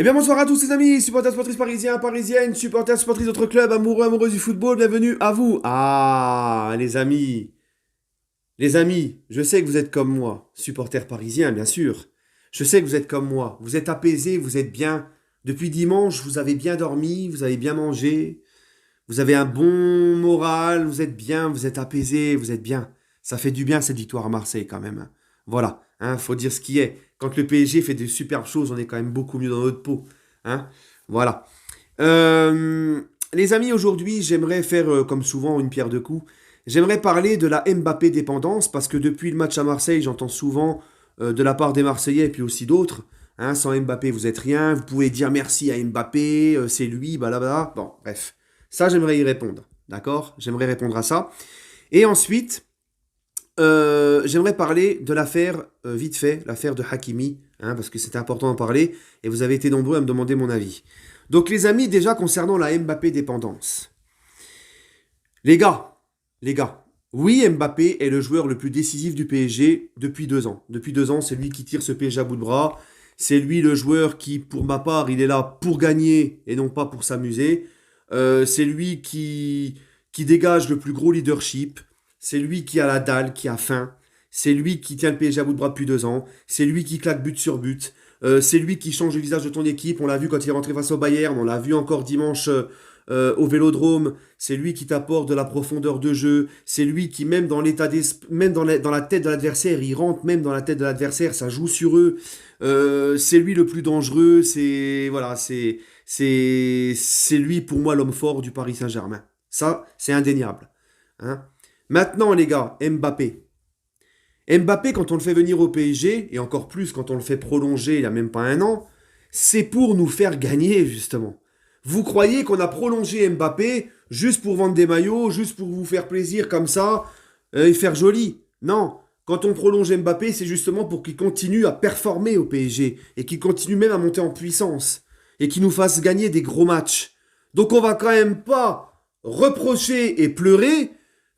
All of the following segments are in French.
Eh bien bonsoir à tous les amis, supporters sportifs parisiens, parisiennes, supporters sportifs d'autres clubs, amoureux, amoureuses du football, bienvenue à vous. Ah, les amis, je sais que vous êtes comme moi, supporters parisiens bien sûr. Je sais que vous êtes comme moi, vous êtes apaisés, vous êtes bien. Depuis dimanche, vous avez bien dormi, vous avez bien mangé, vous avez un bon moral, vous êtes bien, vous êtes apaisés, vous êtes bien. Ça fait du bien cette victoire à Marseille quand même, hein. Voilà, faut dire ce qui est. Quand le PSG fait de superbes choses, on est quand même beaucoup mieux dans notre peau, hein. Voilà. Euh, les amis, aujourd'hui, j'aimerais faire, comme souvent, une pierre deux coups. J'aimerais parler de la Mbappé dépendance, parce que depuis le match à Marseille, j'entends souvent de la part des Marseillais et puis aussi d'autres, hein, sans Mbappé, vous êtes rien. Vous pouvez dire merci à Mbappé, c'est lui, blablabla. Bon, bref. Ça, j'aimerais y répondre. D'accord? J'aimerais répondre à ça. Et ensuite, j'aimerais parler de l'affaire, vite fait, l'affaire de Hakimi, hein, parce que c'était important d'en parler, et vous avez été nombreux à me demander mon avis. Donc les amis, déjà concernant la Mbappé dépendance. Les gars, les gars, oui, Mbappé est le joueur le plus décisif du PSG depuis 2 ans. Depuis 2 ans, c'est lui qui tire ce PSG à bout de bras. C'est lui le joueur qui, pour ma part, il est là pour gagner et non pas pour s'amuser. C'est lui qui dégage le plus gros leadership. C'est lui qui a la dalle, qui a faim. C'est lui qui tient le PSG à bout de bras depuis 2 ans. C'est lui qui claque but sur but. C'est lui qui change le visage de ton équipe. On l'a vu quand il est rentré face au Bayern. On l'a vu encore dimanche au Vélodrome. C'est lui qui t'apporte de la profondeur de jeu. C'est lui qui, même dans l'état même dans la tête de l'adversaire, il rentre même dans la tête de l'adversaire. Ça joue sur eux. C'est lui le plus dangereux. C'est lui pour moi l'homme fort du Paris Saint-Germain. Ça, c'est indéniable, hein. Maintenant, les gars, Mbappé. Mbappé, quand on le fait venir au PSG, et encore plus quand on le fait prolonger il n'y a même pas un an, c'est pour nous faire gagner, justement. Vous croyez qu'on a prolongé Mbappé juste pour vendre des maillots, juste pour vous faire plaisir comme ça, et faire joli? Non. Quand on prolonge Mbappé, c'est justement pour qu'il continue à performer au PSG, et qu'il continue même à monter en puissance, et qu'il nous fasse gagner des gros matchs. Donc on va quand même pas reprocher et pleurer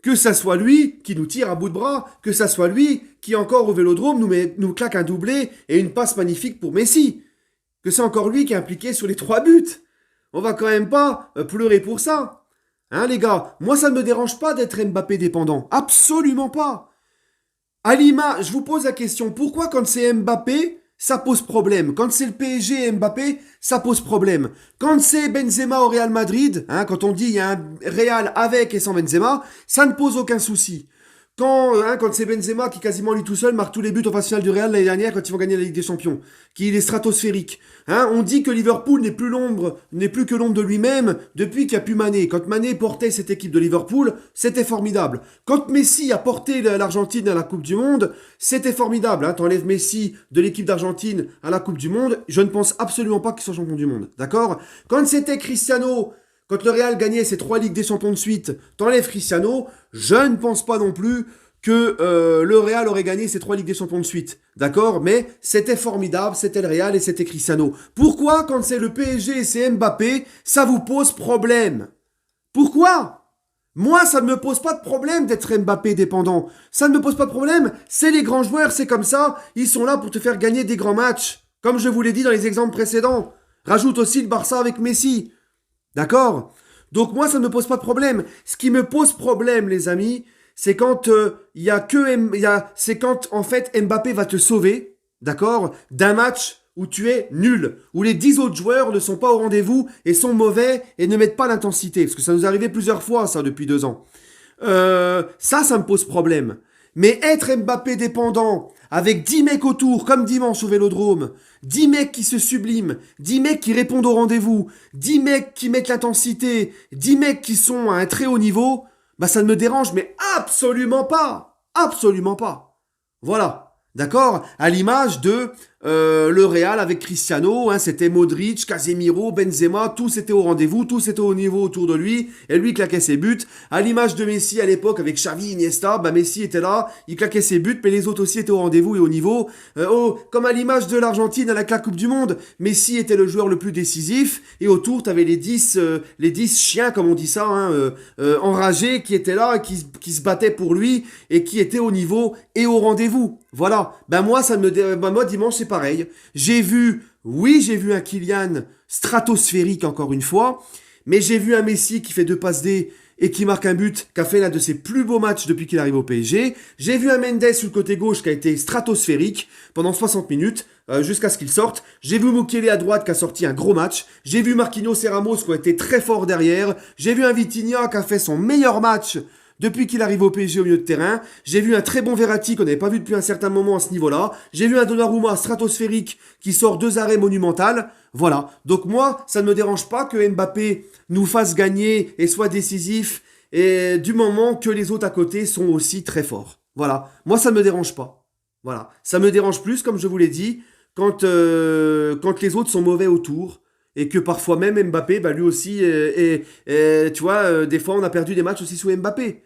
que ça soit lui qui nous tire à bout de bras, que ça soit lui qui encore au Vélodrome nous claque un doublé et une passe magnifique pour Messi, que c'est encore lui qui est impliqué sur les 3 buts. On va quand même pas pleurer pour ça. Hein les gars, moi ça ne me dérange pas d'être Mbappé dépendant, absolument pas. Alima, je vous pose la question, pourquoi quand c'est Mbappé, ça pose problème? Quand c'est le PSG et Mbappé, ça pose problème. Quand c'est Benzema au Real Madrid, hein, quand on dit il y a un Real avec et sans Benzema, ça ne pose aucun souci. Quand c'est Benzema qui quasiment lui tout seul marque tous les buts en phase finale du Real l'année dernière quand ils vont gagner la Ligue des Champions, qu'il est stratosphérique. Hein, on dit que Liverpool n'est plus que l'ombre de lui-même depuis qu'il n'y a plus Mané. Quand Mané portait cette équipe de Liverpool, c'était formidable. Quand Messi a porté l'Argentine à la Coupe du Monde, c'était formidable. Hein. T'enlèves Messi de l'équipe d'Argentine à la Coupe du Monde, je ne pense absolument pas qu'ils soient champions du monde. D'accord? Quand c'était Cristiano, quand le Real gagnait ses 3 Ligues des Champions de suite, t'enlèves Cristiano, je ne pense pas non plus que le Real aurait gagné ses 3 Ligues des Champions de suite. D'accord? Mais c'était formidable, c'était le Real et c'était Cristiano. Pourquoi, quand c'est le PSG et c'est Mbappé, ça vous pose problème? Pourquoi? Moi, ça ne me pose pas de problème d'être Mbappé dépendant. Ça ne me pose pas de problème. C'est les grands joueurs, c'est comme ça. Ils sont là pour te faire gagner des grands matchs. Comme je vous l'ai dit dans les exemples précédents. Rajoute aussi le Barça avec Messi. D'accord? Donc moi, ça ne me pose pas de problème. Ce qui me pose problème, les amis, c'est quand c'est quand en fait Mbappé va te sauver, d'accord, d'un match où tu es nul, où les 10 autres joueurs ne sont pas au rendez-vous et sont mauvais et ne mettent pas l'intensité, parce que ça nous est arrivé plusieurs fois ça depuis 2 ans. Ça me pose problème. Mais être Mbappé dépendant, avec 10 mecs autour, comme dimanche au Vélodrome, 10 mecs qui se subliment, 10 mecs qui répondent au rendez-vous, 10 mecs qui mettent l'intensité, 10 mecs qui sont à un très haut niveau, bah ça ne me dérange, mais absolument pas. Absolument pas. Voilà. D'accord? À l'image de le Real avec Cristiano, hein, c'était Modric, Casemiro, Benzema, tous étaient au rendez-vous, tous étaient au niveau autour de lui, et lui claquait ses buts. À l'image de Messi à l'époque avec Xavi, Iniesta, bah Messi était là, il claquait ses buts, mais les autres aussi étaient au rendez-vous et au niveau. Comme à l'image de l'Argentine avec la Coupe du Monde, Messi était le joueur le plus décisif, et autour t'avais les 10 chiens, comme on dit ça, hein, enragés, qui étaient là, qui se battaient pour lui, et qui étaient au niveau et au rendez-vous. Voilà. Ben moi, moi dimanche, c'est pareil. J'ai vu Oui, j'ai vu un Kylian stratosphérique encore une fois, mais j'ai vu un Messi qui fait 2 passes D et qui marque un but, qui a fait l'un de ses plus beaux matchs depuis qu'il arrive au PSG. J'ai vu un Mendes sur le côté gauche qui a été stratosphérique pendant 60 minutes, jusqu'à ce qu'il sorte. J'ai vu Mukele à droite qui a sorti un gros match. J'ai vu Marquinhos et Ramos qui ont été très forts derrière. J'ai vu un Vitinha qui a fait son meilleur match depuis qu'il arrive au PSG au milieu de terrain. J'ai vu un très bon Verratti qu'on n'avait pas vu depuis un certain moment à ce niveau-là. J'ai vu un Donnarumma stratosphérique qui sort 2 arrêts monumentaux. Voilà. Donc moi, ça ne me dérange pas que Mbappé nous fasse gagner et soit décisif, et du moment que les autres à côté sont aussi très forts. Voilà. Moi, ça ne me dérange pas. Voilà. Ça me dérange plus, comme je vous l'ai dit, quand les autres sont mauvais autour. Et que parfois même Mbappé, bah lui aussi, tu vois, des fois on a perdu des matchs aussi sous Mbappé.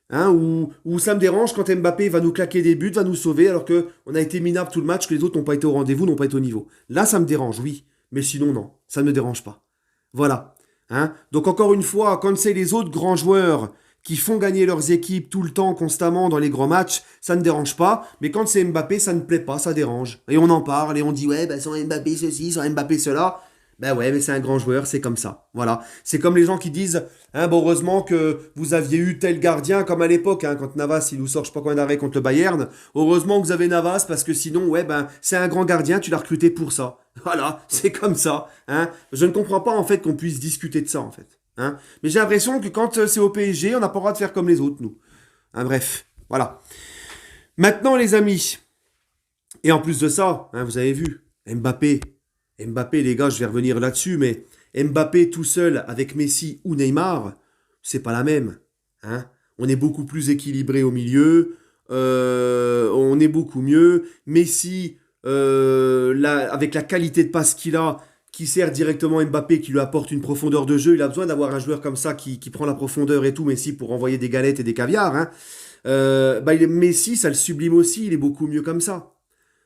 Hein, où ça me dérange quand Mbappé va nous claquer des buts, va nous sauver, alors qu'on a été minable tout le match, que les autres n'ont pas été au rendez-vous, n'ont pas été au niveau. Là, ça me dérange, oui. Mais sinon, non. Ça ne me dérange pas. Voilà. Hein. Donc encore une fois, quand c'est les autres grands joueurs qui font gagner leurs équipes tout le temps, constamment, dans les grands matchs, ça ne dérange pas. Mais quand c'est Mbappé, ça ne plaît pas, ça dérange. Et on en parle, et on dit, ouais, bah, sans Mbappé ceci, sans Mbappé cela. Ben ouais, mais c'est un grand joueur, c'est comme ça. Voilà. C'est comme les gens qui disent, hein, bon, heureusement que vous aviez eu tel gardien, comme à l'époque, hein, quand Navas, il nous sort je sais pas combien d'arrêts contre le Bayern. Heureusement que vous avez Navas, parce que sinon, ouais, ben, c'est un grand gardien, tu l'as recruté pour ça. Voilà, c'est comme ça. Hein. Je ne comprends pas, en fait, qu'on puisse discuter de ça, en fait. Hein. Mais j'ai l'impression que quand c'est au PSG, on n'a pas le droit de faire comme les autres, nous. Hein, bref, voilà. Maintenant, les amis, et en plus de ça, hein, vous avez vu, Mbappé, les gars, je vais revenir là-dessus, mais Mbappé tout seul avec Messi ou Neymar, c'est pas la même. Hein. On est beaucoup plus équilibré au milieu, on est beaucoup mieux. Messi, avec la qualité de passe qu'il a, qui sert directement Mbappé, qui lui apporte une profondeur de jeu, il a besoin d'avoir un joueur comme ça qui prend la profondeur et tout, Messi, pour envoyer des galettes et des caviars. Hein. Messi, ça le sublime aussi, il est beaucoup mieux comme ça.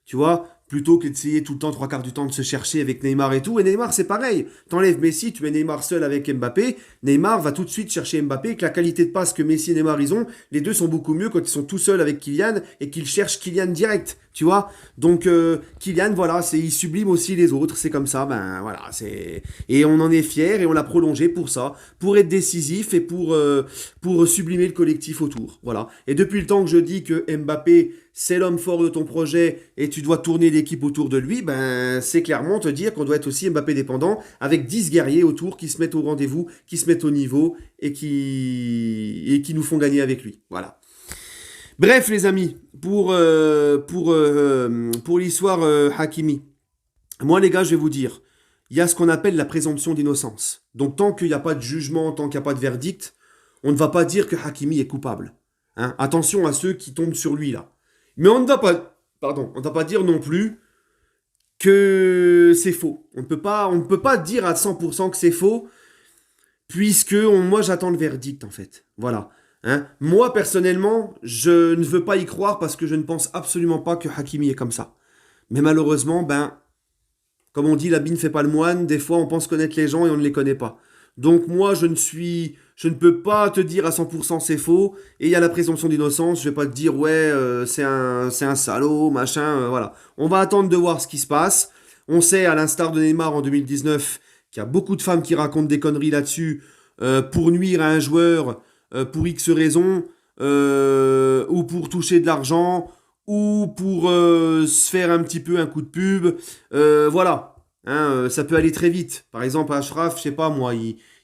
Tu vois, plutôt que d'essayer tout le temps, 3 quarts du temps de se chercher avec Neymar et tout. Et Neymar, c'est pareil. T'enlèves Messi, tu mets Neymar seul avec Mbappé. Neymar va tout de suite chercher Mbappé. Avec la qualité de passe que Messi et Neymar ils ont, les deux sont beaucoup mieux quand ils sont tout seuls avec Kylian et qu'ils cherchent Kylian direct. Tu vois. Donc Kylian, voilà, il sublime aussi les autres. C'est comme ça. Ben voilà, et on en est fier et on l'a prolongé pour ça, pour être décisif et pour sublimer le collectif autour. Voilà. Et depuis le temps que je dis que Mbappé c'est l'homme fort de ton projet et tu dois tourner l'équipe autour de lui, ben c'est clairement te dire qu'on doit être aussi Mbappé dépendant avec 10 guerriers autour qui se mettent au rendez-vous, qui se mettent au niveau et qui nous font gagner avec lui. Voilà. Bref les amis, pour l'histoire Hakimi, moi les gars je vais vous dire, il y a ce qu'on appelle la présomption d'innocence. Donc tant qu'il n'y a pas de jugement, tant qu'il n'y a pas de verdict, on ne va pas dire que Hakimi est coupable. Hein. Attention à ceux qui tombent sur lui là. Mais on ne va pas, on ne va pas dire non plus que c'est faux. On ne peut pas dire à 100% que c'est faux, puisque moi j'attends le verdict en fait. Voilà. Hein. Moi personnellement, je ne veux pas y croire parce que je ne pense absolument pas que Hakimi est comme ça. Mais malheureusement, ben, comme on dit, l'habit ne fait pas le moine. Des fois, on pense connaître les gens et on ne les connaît pas. Donc moi, je ne peux pas te dire à 100% c'est faux. Et il y a la présomption d'innocence. Je vais pas te dire ouais, c'est un salaud, machin. Voilà. On va attendre de voir ce qui se passe. On sait, à l'instar de Neymar en 2019, qu'il y a beaucoup de femmes qui racontent des conneries là-dessus pour nuire à un joueur pour X raisons ou pour toucher de l'argent ou pour se faire un petit peu un coup de pub. Voilà. Hein, ça peut aller très vite. Par exemple, Ashraf, je sais pas moi,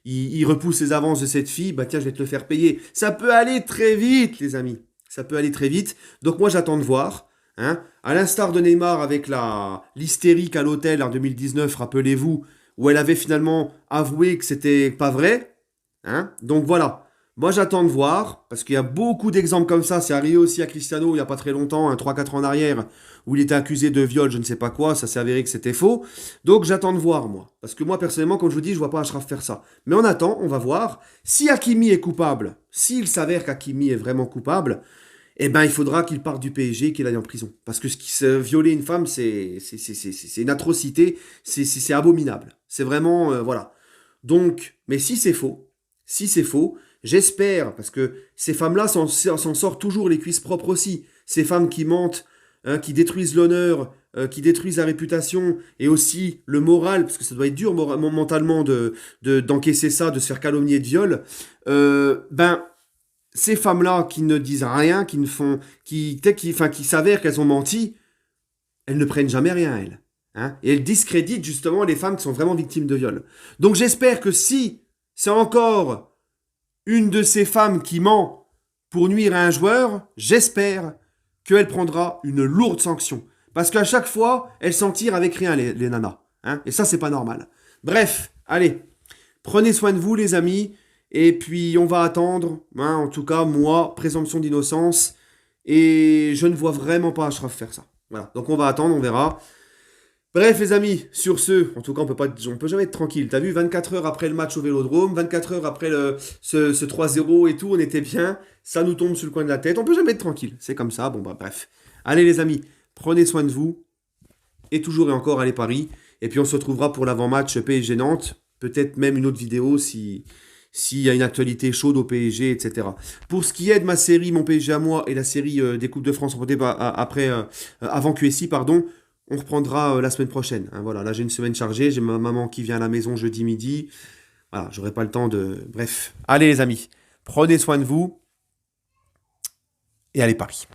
il repousse les avances de cette fille, bah tiens, je vais te le faire payer. Ça peut aller très vite, les amis. Ça peut aller très vite. Donc moi, j'attends de voir. Hein. À l'instar de Neymar avec l'hystérique à l'hôtel en 2019, rappelez-vous, où elle avait finalement avoué que c'était pas vrai. Hein. Donc voilà. Moi, j'attends de voir, parce qu'il y a beaucoup d'exemples comme ça. C'est arrivé aussi à Cristiano il n'y a pas très longtemps, 3-4 ans en arrière, où il était accusé de viol, je ne sais pas quoi, ça s'est avéré que c'était faux. Donc j'attends de voir, moi. Parce que moi, personnellement, comme je vous dis, je vois pas Achraf faire ça. Mais on attend, on va voir. Si Hakimi est coupable, s'il s'avère qu'Hakimi est vraiment coupable, eh ben, il faudra qu'il parte du PSG et qu'il aille en prison. Parce que violer une femme, c'est une atrocité, c'est abominable. C'est vraiment, voilà. Donc, mais si c'est faux, j'espère, parce que ces femmes-là s'en sortent toujours les cuisses propres aussi. Ces femmes qui mentent, hein, qui détruisent l'honneur qui détruisent la réputation et aussi le moral, parce que ça doit être dur mentalement d'encaisser ça, de se faire calomnier de viol, ben, ces femmes-là qui ne disent rien, qui ne font, qui s'avèrent qu'elles ont menti, elles ne prennent jamais rien, elles. Hein, et elles discréditent justement les femmes qui sont vraiment victimes de viol. Donc j'espère que si c'est encore une de ces femmes qui ment pour nuire à un joueur, j'espère qu'elle prendra une lourde sanction. Parce qu'à chaque fois, elles s'en tirent avec rien, les nanas. Hein, et ça, c'est pas normal. Bref, allez, prenez soin de vous, les amis. Et puis, on va attendre. Hein, en tout cas, moi, présomption d'innocence. Et je ne vois vraiment pas Achraf faire ça. Voilà. Donc, on va attendre, on verra. Bref, les amis, sur ce, en tout cas, on peut jamais être tranquille. T'as vu, 24 heures après le match au Vélodrome, 24 heures après ce 3-0 et tout, on était bien. Ça nous tombe sur le coin de la tête. On peut jamais être tranquille. C'est comme ça. Bon, bah, bref. Allez, les amis, prenez soin de vous. Et toujours et encore, allez Paris. Et puis, on se retrouvera pour l'avant-match PSG Nantes. Peut-être même une autre vidéo s'il y a une actualité chaude au PSG, etc. Pour ce qui est de ma série, mon PSG à moi, et la série des Coupes de France remportée avant QSI, pardon, on reprendra la semaine prochaine. Hein, voilà, là j'ai une semaine chargée, j'ai ma maman qui vient à la maison jeudi midi. Voilà, j'aurai pas le temps de... Bref. Allez les amis, prenez soin de vous et allez Paris.